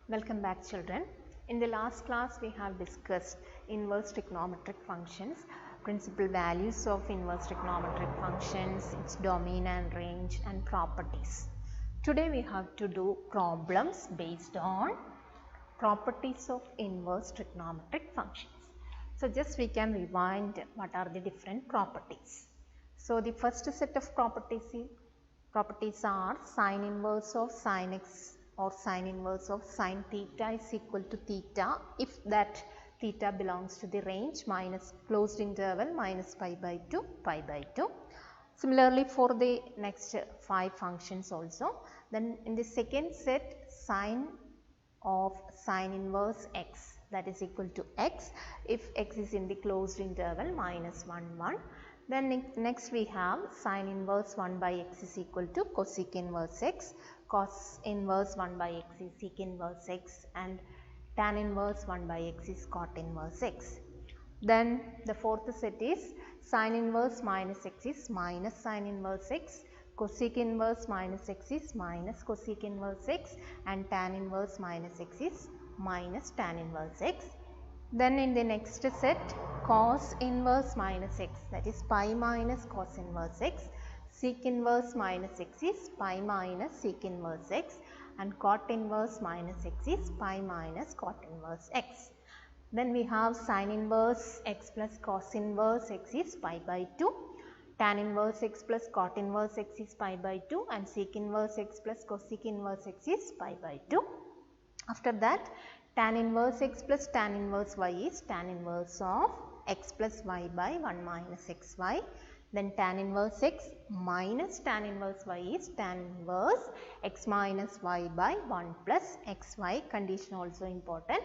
Welcome back, children. In the last class we have discussed inverse trigonometric functions, principal values of inverse trigonometric functions, its domain and range, and properties. Today we have to do problems based on properties of inverse trigonometric functions. So just we can rewind what are the different properties. So the first set of properties are sine inverse of sine x or sine inverse of sine theta is equal to theta if that theta belongs to the range minus closed interval minus pi by 2, pi by 2. Similarly for the next 5 functions also. Then in the second set, sine of sine inverse x, that is equal to x if x is in the closed interval minus 1, 1. Then next we have sine inverse 1 by x is equal to cosec inverse x, cos inverse 1 by x is sec inverse x, and tan inverse 1 by x is cot inverse x. Then the fourth set is sine inverse minus x is minus sine inverse x, cosec inverse minus x is minus cosec inverse x, and tan inverse minus x is minus tan inverse x. Then in the next set, cos inverse minus x, that is pi minus cos inverse x, sec inverse minus x is pi minus sec inverse x, and cot inverse minus x is pi minus cot inverse x. Then we have sine inverse x plus cos inverse x is pi by 2, tan inverse x plus cot inverse x is pi by 2, and sec inverse x plus cosec inverse x is pi by 2. After that, tan inverse x plus tan inverse y is tan inverse of x plus y by 1 minus xy. Then tan inverse x minus tan inverse y is tan inverse x minus y by 1 plus xy. Condition also important.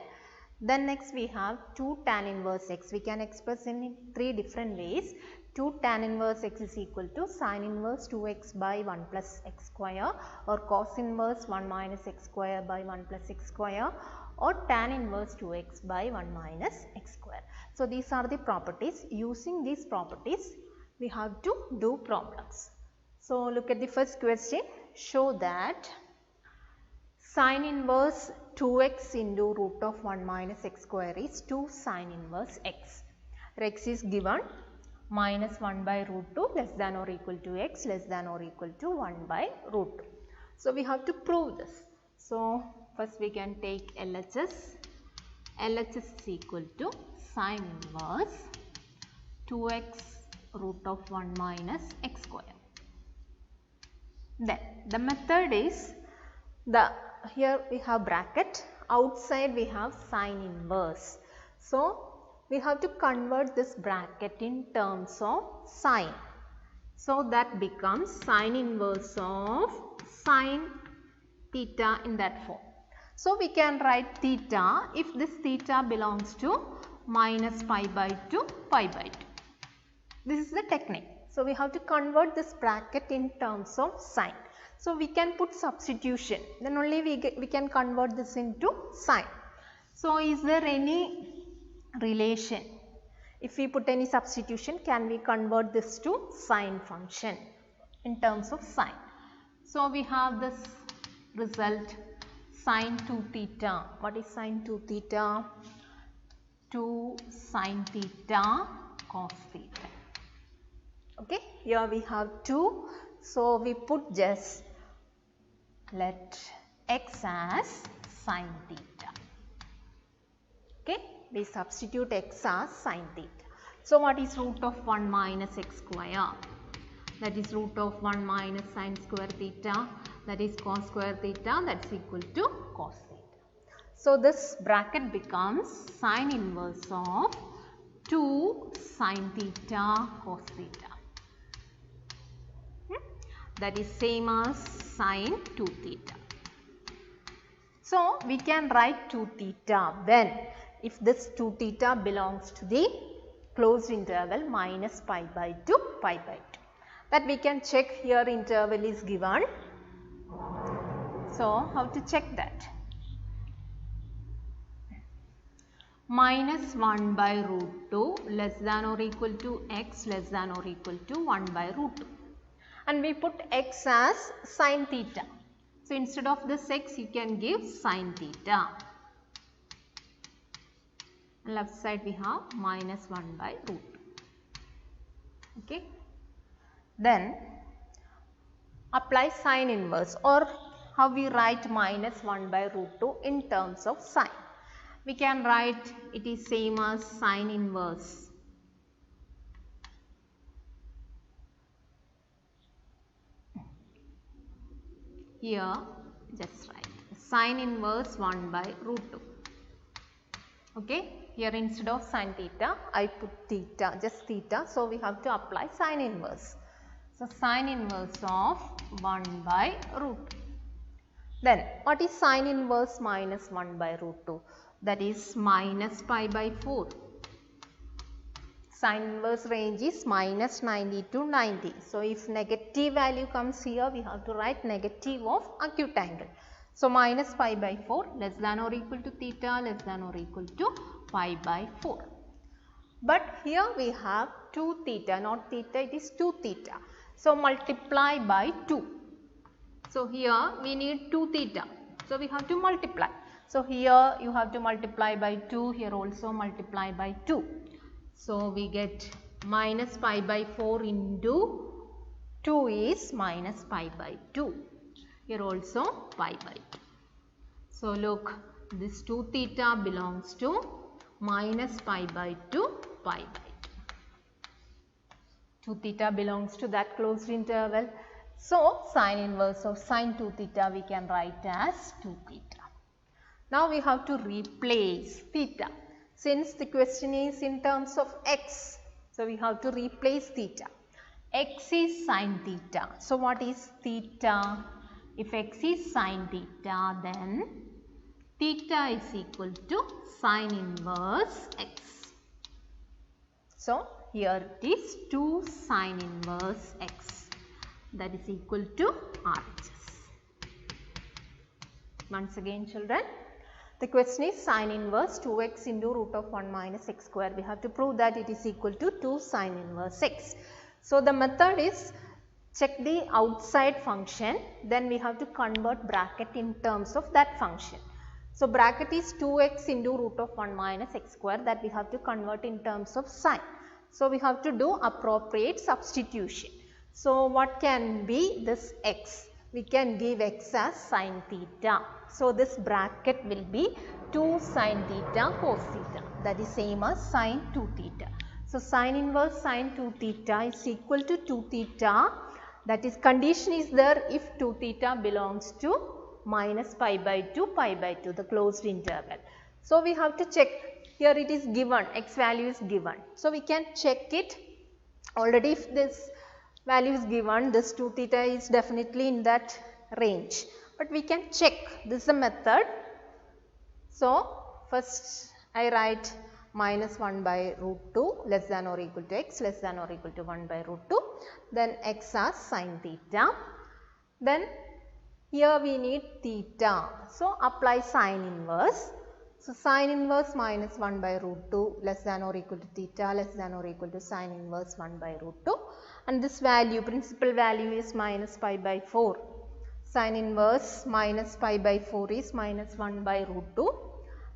Then next we have 2 tan inverse x. We can express in 3 different ways. 2 tan inverse x is equal to sin inverse 2x by 1 plus x square, or cos inverse 1 minus x square by 1 plus x square, or tan inverse 2x by 1 minus x square. So these are the properties. Using these properties we have to do problems. So look at the first question. Show that sin inverse 2x into root of 1 minus x square is 2 sin inverse x. X is given minus 1 by root 2 less than or equal to x less than or equal to 1 by root 2. So we have to prove this. So first we can take LHS. LHS is equal to sin inverse 2x root of 1 minus x square. Then the method is, here we have bracket, outside we have sin inverse. So we have to convert this bracket in terms of sine. So that becomes sin inverse of sine theta in that form. So we can write theta if this theta belongs to minus pi by 2, pi by 2. This is the technique. So we have to convert this bracket in terms of sine. So we can put substitution, then only we can convert this into sine. So is there any relation? If we put any substitution, can we convert this to sine function in terms of sine? So we have this result, sine 2 theta. What is sine 2 theta? 2 sine theta cos theta. Okay, here we have 2. So we put just let x as sine theta. Okay, we substitute x as sine theta. So what is root of 1 minus x square? That is root of 1 minus sine square theta, that is cos square theta, that is equal to cos theta. So this bracket becomes sine inverse of 2 sine theta cos theta. That is same as sine 2 theta. So we can write 2 theta when if this 2 theta belongs to the closed interval minus pi by 2, pi by 2. That we can check, here interval is given. So how to check that? Minus 1 by root 2 less than or equal to x less than or equal to 1 by root 2. And we put x as sine theta. So instead of this x, you can give sin theta. And left side we have minus 1 by root 2. Okay. Then apply sine inverse, or how we write minus 1 by root 2 in terms of sine. We can write it is same as sine inverse. Here just write sine inverse 1 by root 2. Okay. Here instead of sine theta, I put theta, just theta. So we have to apply sine inverse. So sine inverse of 1 by root 2. Then what is sine inverse minus 1 by root 2? That is minus pi by 4. Sine inverse range is minus 90 to 90. So if negative value comes here, we have to write negative of acute angle. So minus pi by 4 less than or equal to theta less than or equal to pi by 4. But here we have 2 theta, not theta, it is 2 theta. So multiply by 2. So here we need 2 theta. So we have to multiply. So here you have to multiply by 2, here also multiply by 2. So we get minus pi by 4 into 2 is minus pi by 2. Here also pi by 2. So look, this 2 theta belongs to minus pi by 2 pi by 2. 2 theta belongs to that closed interval. So sine inverse of sine 2 theta we can write as 2 theta. Now we have to replace theta. Since the question is in terms of x, so we have to replace theta. X is sine theta. So what is theta? If x is sine theta, then theta is equal to sine inverse x. So here it is 2 sine inverse x, that is equal to RHS. Once again children, the question is sine inverse 2x into root of 1 minus x square. We have to prove that it is equal to 2 sine inverse x. So the method is check the outside function, then we have to convert bracket in terms of that function. So bracket is 2x into root of 1 minus x square, that we have to convert in terms of sine. So we have to do appropriate substitution. So what can be this x? We can give x as sine theta. So this bracket will be 2 sine theta cos theta, that is same as sine 2 theta. So sine inverse sine 2 theta is equal to 2 theta, that is condition is there if 2 theta belongs to minus pi by 2 pi by 2, the closed interval. So we have to check, here it is given, x value is given. So we can check it already. If this value is given, this 2 theta is definitely in that range. But we can check, this is a method. So first I write minus 1 by root 2 less than or equal to x less than or equal to 1 by root 2. Then x as sine theta. Then here we need theta. So apply sine inverse. So sine inverse minus 1 by root 2 less than or equal to theta less than or equal to sine inverse 1 by root 2. And this value, principal value is minus pi by 4. Sine inverse minus pi by 4 is minus 1 by root 2.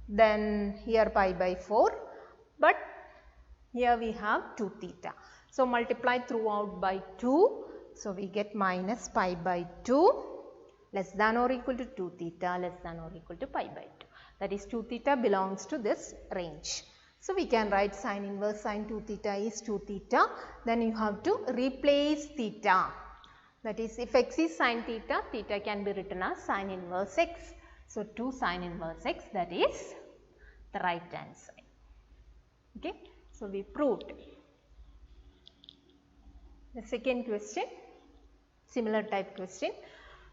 Then here pi by 4. But here we have 2 theta. So multiply throughout by 2. So we get minus pi by 2 less than or equal to 2 theta less than or equal to pi by 2. That is 2 theta belongs to this range. So we can write sine inverse sine 2 theta is 2 theta. Then you have to replace theta. That is if x is sine theta, theta can be written as sine inverse x. So 2 sine inverse x, that is the right hand side. Okay. So we proved. The second question, similar type question.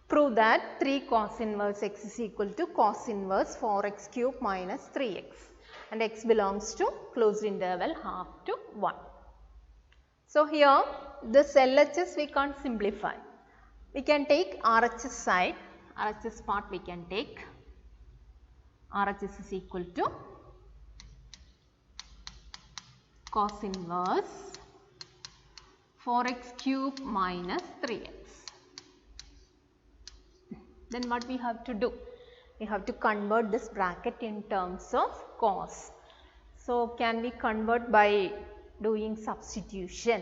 Prove that 3 cos inverse x is equal to cos inverse 4x cube minus 3x. And x belongs to closed interval half to 1. So here this LHS we can't simplify. We can take RHS side, RHS part we can take. RHS is equal to cos inverse 4x cube minus 3x. Then what we have to do? We have to convert this bracket in terms of cos. So can we convert by doing substitution?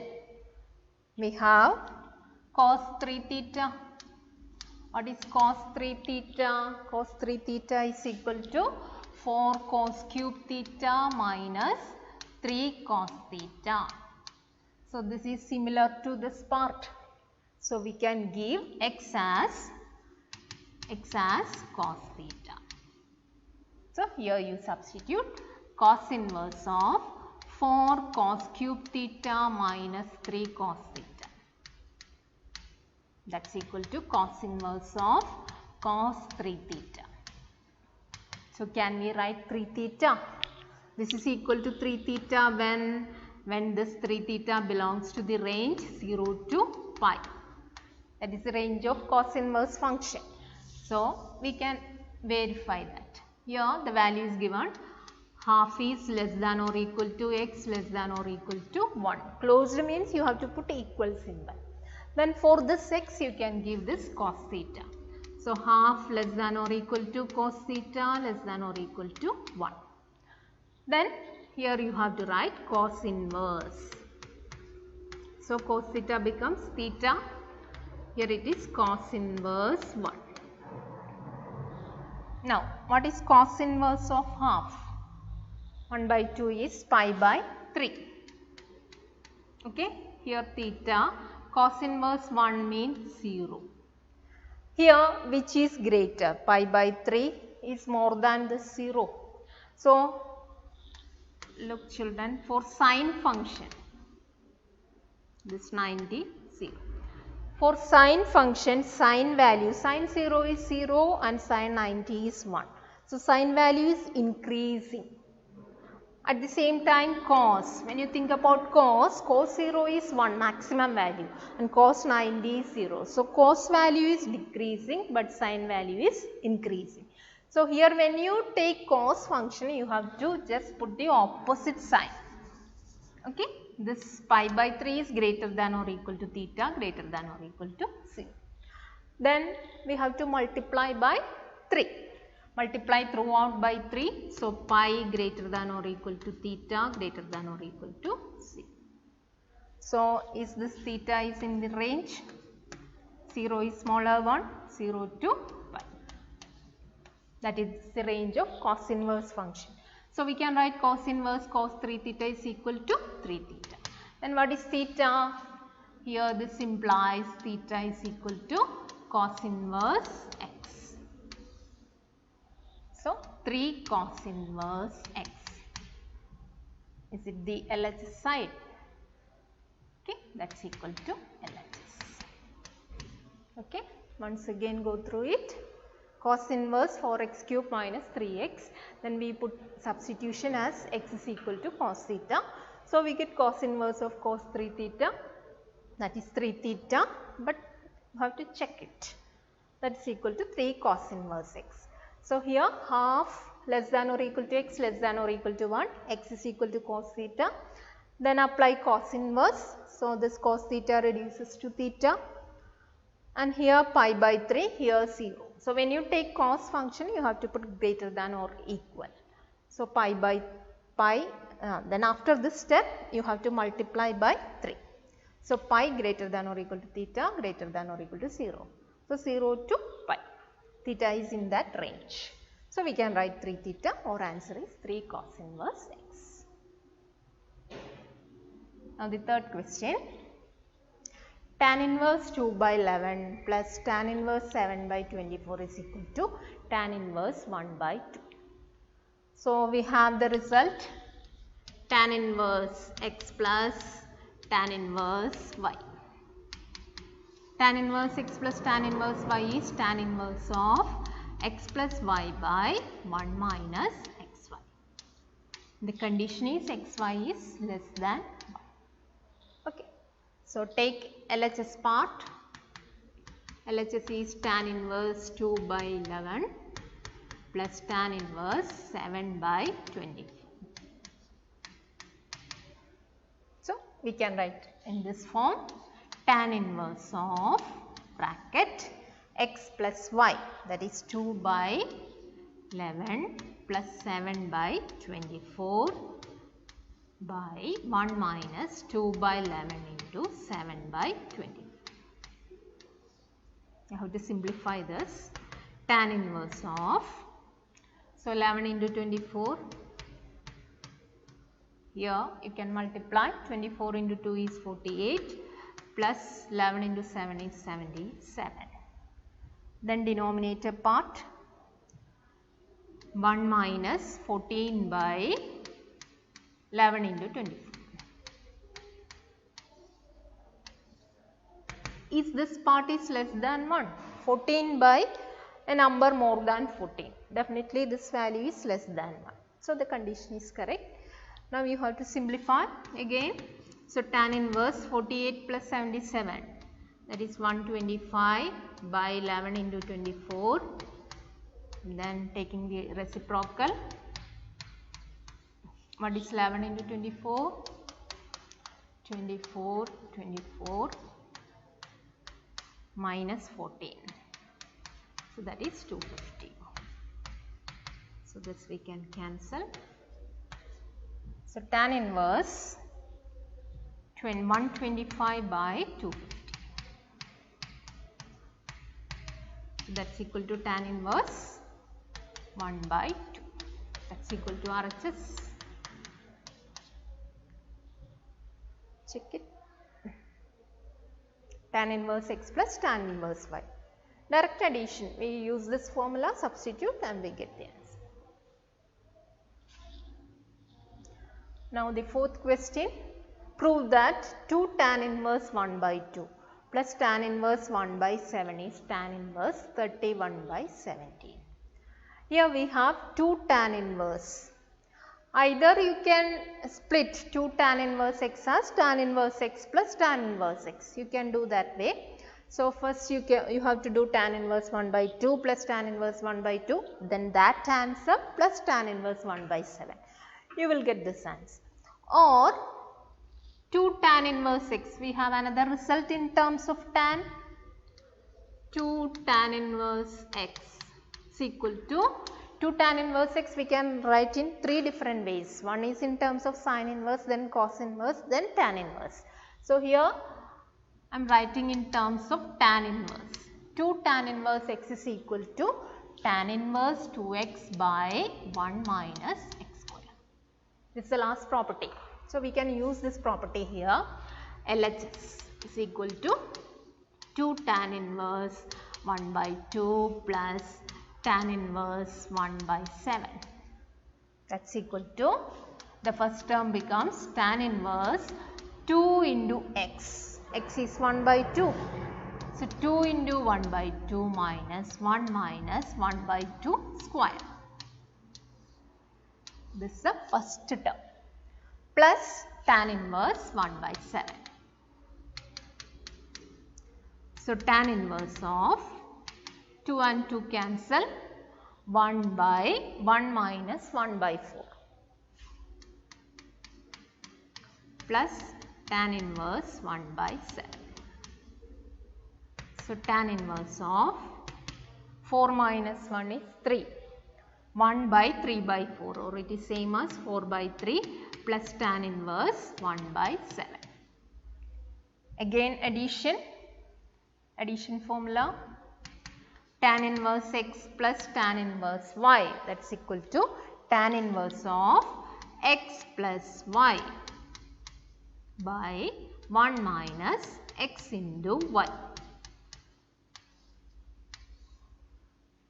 We have cos 3 theta. What is cos 3 theta? Cos 3 theta is equal to 4 cos cube theta minus 3 cos theta. So this is similar to this part. So we can give x as cos theta. So here you substitute cos inverse of 4 cos cube theta minus 3 cos theta. That's equal to cos inverse of cos 3 theta. So can we write 3 theta? This is equal to 3 theta when this 3 theta belongs to the range 0 to pi. That is the range of cos inverse function. So we can verify that. Here the value is given, half is less than or equal to x less than or equal to 1. Closed means you have to put equal symbol. Then for this x you can give this cos theta. So half less than or equal to cos theta less than or equal to 1. Then here you have to write cos inverse. So cos theta becomes theta. Here it is cos inverse 1. Now what is cos inverse of half? 1 by 2 is pi by 3. Okay, here theta, cos inverse 1 means 0. Here which is greater? Pi by 3 is more than the 0. So look children, for sine function, this 90, 0. For sine function, sine value, sine 0 is 0 and sine 90 is 1. So sine value is increasing. At the same time cos, when you think about cos 0 is 1 maximum value and cos 90 is 0. So cos value is decreasing but sine value is increasing. So here when you take cos function you have to just put the opposite sign. Okay, this pi by 3 is greater than or equal to theta greater than or equal to 0. Then we have to multiply by 3. Multiply throughout by 3. So pi greater than or equal to theta greater than or equal to 0. So is this theta is in the range? 0 is smaller one, 0 to pi. That is the range of cos inverse function. So we can write cos inverse cos 3 theta is equal to 3 theta. Then what is theta? Here this implies theta is equal to cos inverse x. So 3 cos inverse x. Is it the LHS side? Okay, that's equal to LHS. Okay, once again go through it. Cos inverse 4x cube minus 3x. Then we put substitution as x is equal to cos theta. So we get cos inverse of cos 3 theta, that is 3 theta, but you have to check it. That is equal to 3 cos inverse x. So here half less than or equal to x less than or equal to 1, x is equal to cos theta. Then apply cos inverse. So this cos theta reduces to theta. And here pi by 3, here 0. So when you take cos function you have to put greater than or equal. So pi by pi, then after this step you have to multiply by 3. So pi greater than or equal to theta greater than or equal to 0. So 0 to pi. Theta is in that range. So we can write 3 theta. Our answer is 3 cos inverse x. Now the third question. Tan inverse 2 by 11 plus tan inverse 7 by 24 is equal to tan inverse 1 by 2. So we have the result tan inverse x plus tan inverse y. Tan inverse x plus tan inverse y is tan inverse of x plus y by 1 minus xy. The condition is xy is less than 1. Okay. So take LHS part. LHS is tan inverse 2 by 11 plus tan inverse 7 by 24. So we can write in this form tan inverse of bracket x plus y, that is 2 by 11 plus 7 by 24 by 1 minus 2 by 11 into 7 by 24. I have to simplify this. Tan inverse of, so 11 into 24, here you can multiply, 24 into 2 is 48 plus 11 into 7 is 77. Then denominator part, 1 minus 14 by 11 into 24. Is this part is less than 1? 14 by a number more than 14. Definitely this value is less than 1. So the condition is correct. Now you have to simplify again. So tan inverse 48 plus 77, that is 125 by 11 into 24. Then taking the reciprocal. What is 11 into 24? 24 minus 14. So that is 250. So this we can cancel. So tan inverse 125 by 250. So that's equal to tan inverse 1 by 2. That's equal to RHS. Check it. Tan inverse x plus tan inverse y. Direct addition. We use this formula, substitute, and we get the answer. Now the fourth question. Prove that 2 tan inverse 1 by 2 plus tan inverse 1 by 7 is tan inverse 31 by 17. Here we have 2 tan inverse. Either you can split 2 tan inverse x as tan inverse x plus tan inverse x. You can do that way. So first you have to do tan inverse 1 by 2 plus tan inverse 1 by 2. Then that answer plus tan inverse 1 by 7. You will get this answer. Or 2 tan inverse x. We have another result in terms of tan. 2 tan inverse x is equal to 2 tan inverse x we can write in 3 different ways. One is in terms of sine inverse, then cos inverse, then tan inverse. So here I am writing in terms of tan inverse. 2 tan inverse x is equal to tan inverse 2x by 1 minus x square. This is the last property. So we can use this property here. LHS is equal to 2 tan inverse 1 by 2 plus tan inverse 1 by 7. That is equal to, the first term becomes tan inverse 2 into x. X is 1 by 2. So 2 into 1 by 2 minus 1 by 2 square. This is the first term. Plus tan inverse 1 by 7. So tan inverse of 2 and 2 cancel, 1 by 1 minus 1 by 4 plus tan inverse 1 by 7. So tan inverse of 4 minus 1 is 3. 1 by 3 by 4, or it is same as 4 by 3 plus tan inverse 1 by 7. Again addition formula. Tan inverse x plus tan inverse y, that is equal to tan inverse of x plus y by 1 minus x into y.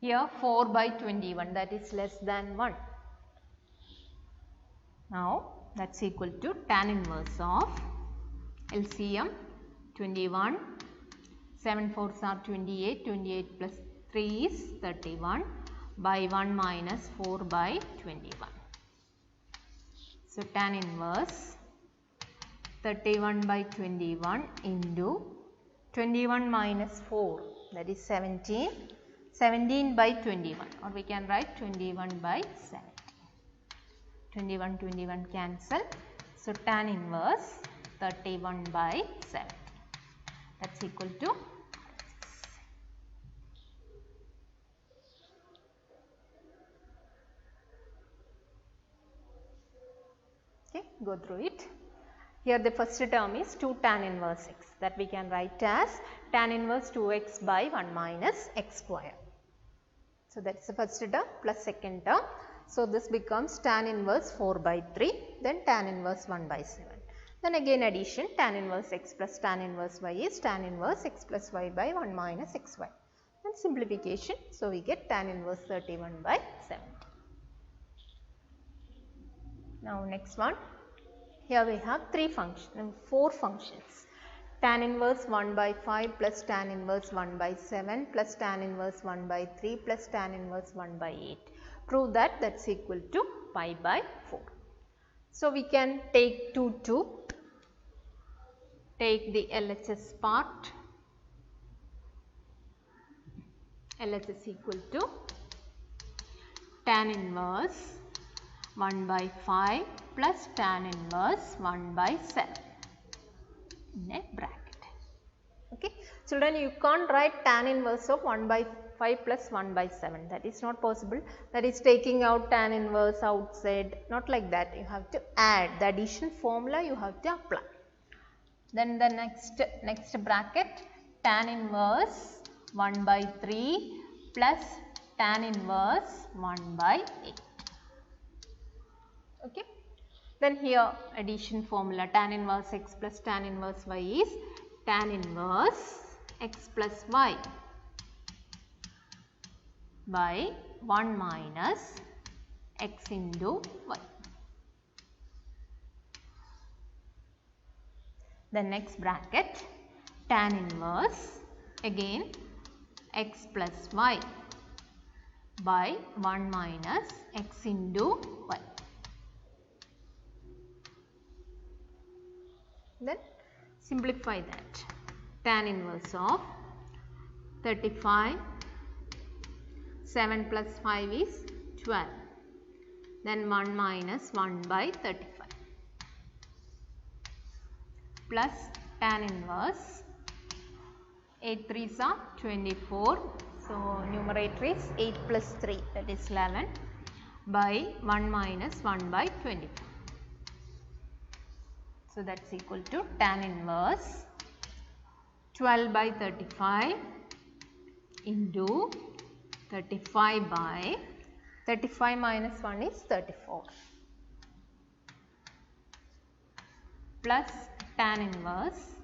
Here 4 by 21, that is less than 1. Now that is equal to tan inverse of LCM 21, 7 4s are 28, 28 plus 3 is 31 by 1 minus 4 by 21. So tan inverse 31 by 21 into 21 minus 4, that is 17. 17 by 21, or we can write 21 by 17. 21 cancel. So tan inverse 31 by 17. That is equal to Okay, go through it. Here the first term is 2 tan inverse x, that we can write as tan inverse 2x by 1 minus x square. So that is the first term plus second term. So this becomes tan inverse 4 by 3, then tan inverse 1 by 7. Then again addition, tan inverse x plus tan inverse y is tan inverse x plus y by 1 minus xy. Then simplification, so we get tan inverse 31 by 7. Now next one, here we have 4 functions. Tan inverse 1 by 5 plus tan inverse 1 by 7 plus tan inverse 1 by 3 plus tan inverse 1 by 8. Prove that that's equal to pi by 4. So we can take 2, take the LHS part. LHS equal to tan inverse 1 by 5 plus tan inverse 1 by 7 in a bracket. Okay. Children, you can't write tan inverse of 1 by 5 plus 1 by 7. That is not possible. That is taking out tan inverse outside. Not like that. You have to add the addition formula. You have to apply. Then the next bracket, tan inverse 1 by 3 plus tan inverse 1 by 8. Okay. Then here addition formula, tan inverse x plus tan inverse y is tan inverse x plus y by 1 minus x into y. The next bracket, tan inverse again x plus y by 1 minus x into y. Then simplify that. Tan inverse of 35, 7 plus 5 is 12. Then 1 minus 1 by 35 plus tan inverse 8 3s are 24. So numerator is 8 plus 3, that is 11 by 1 minus 1 by 24. So that's equal to tan inverse 12 by 35 into 35 by 35 minus 1 is 34 plus tan inverse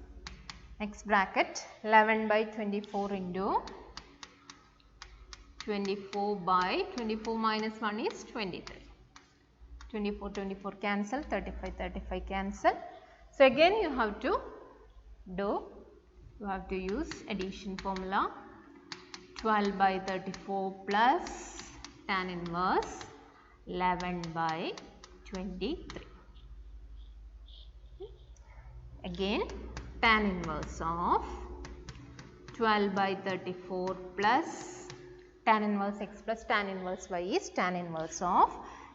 next bracket 11 by 24 into 24 by 24 minus 1 is 23. 24 cancel, 35 cancel. So again you have to use addition formula. 12 by 34 plus tan inverse 11 by 23. Again tan inverse of 12 by 34 plus tan inverse x plus tan inverse y is tan inverse of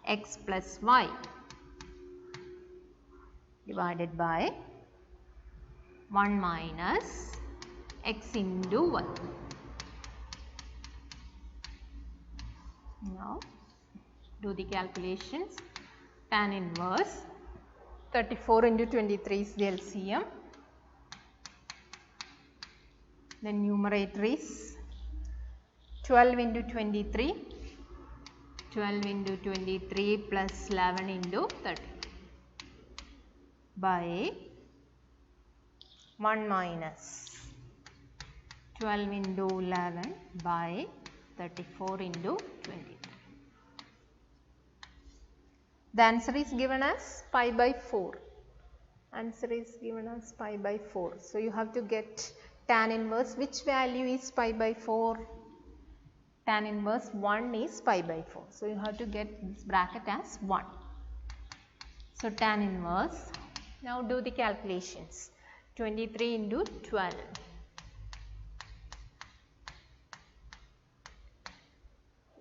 x plus y divided by 1 minus x into y. Now do the calculations. Tan inverse 34 into 23 is the LCM. The numerator is 12 into 23. 12 into 23 plus 11 into 30 by 1 minus 12 into 11 by 34 into 23. The answer is given as pi by 4. Answer is given as pi by 4. So you have to get tan inverse. Which value is pi by 4? Tan inverse 1 is pi by 4. So you have to get this bracket as 1. So tan inverse. Now do the calculations. 23 into 12.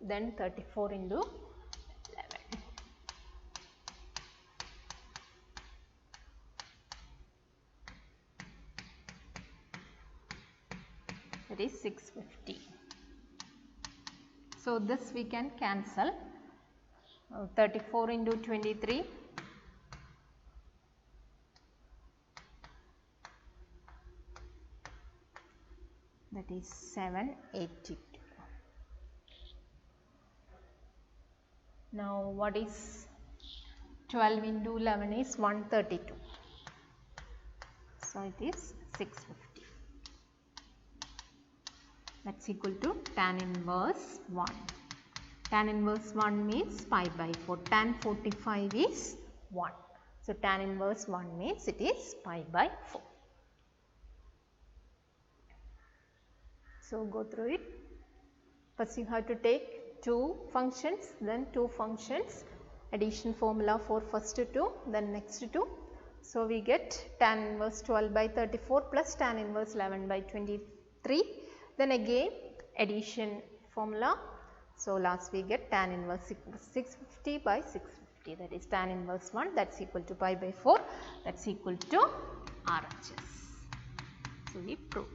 Then 34 into 11. That is 650. So this we can cancel. 34 into 23. that is 782. Now what is 12 into 11 is 132. So it is 650. That's equal to tan inverse 1. Tan inverse 1 means pi by 4. Tan 45 is 1. So tan inverse 1 means it is pi by 4. So go through it. First you have to take two functions, then two functions, addition formula for first two, then next two. So we get tan inverse 12 by 34 plus tan inverse 11 by 23. Then again addition formula. So last we get tan inverse 650 by 650, that is tan inverse 1, that is equal to pi by 4, that is equal to RHS. So we prove.